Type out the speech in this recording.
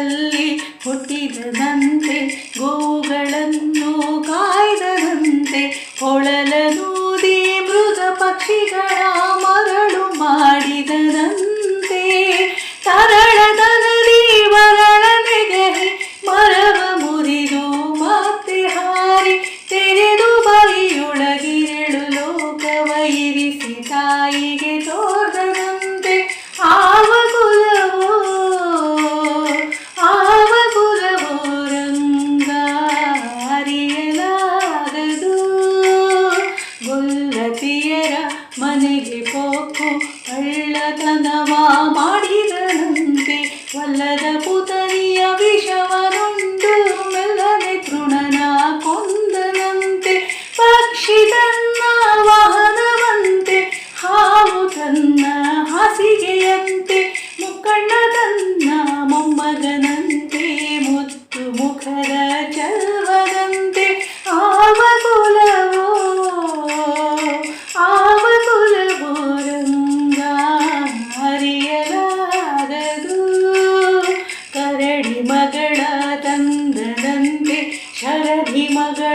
ಮನೆಗಳಲ್ಲಿ ಹುಟ್ಟಿದದಂತೆ ಗೋವುಗಳನ್ನು ಕಾಯ್ದದಂತೆ ಹೊಳಲನೂದಿ ಮೃಗ ಪಕ್ಷಿಗಳ ಮರಳು ಮಾಡಿದದಂತೆ ತರಳದನದಿ ಮರಳ ನೆಗಹಿ ಮರವ ಮುರಿದು ಮತ್ತೆ ಹಾರಿ ತೆರೆದು ಬರಿಯೊಳಗಿರಳು ಲೋಕವ ಇರಿಸಿ ತಾಯಿಗೆ ತೋರದಂತೆ ಆವ ಕುಲವೋ ರಂಗ ಅರಿಯಲಾಗದು ಗೊಲ್ಲತಿಯರ ಮನೆಗೆ ಪೋಕು ಕಳ್ಳತನವ ಮಾಡಿದರಂತೆ ವಲ್ಲದ ಪುತನಿಯ ವಿಷವನುಂಡು ಮೆಲ್ಲನೆ ತೃಣನ ಕೊಂದನಂತೆ ಪಕ್ಷಿ ತನ್ನ ವಾಹನವಂತೆ ಹಾವು ತನ್ನ ಹಾಸಿಗೆಯಂತೆ ಮುಕ್ಕಣ್ಣ ತನ್ನ ಮೊಮ್ಮಗನಂತೆ ಮುತ್ತು ಮುಖದ ಚರ್ವದಂತೆ ಆವ ಕುಲವೋ ರಂಗ ಅರಿಯಲಾಗದು ಕರಡಿ ಮಗಳ ತಂದದಂತೆ ಶರಧಿ ಮಗಳ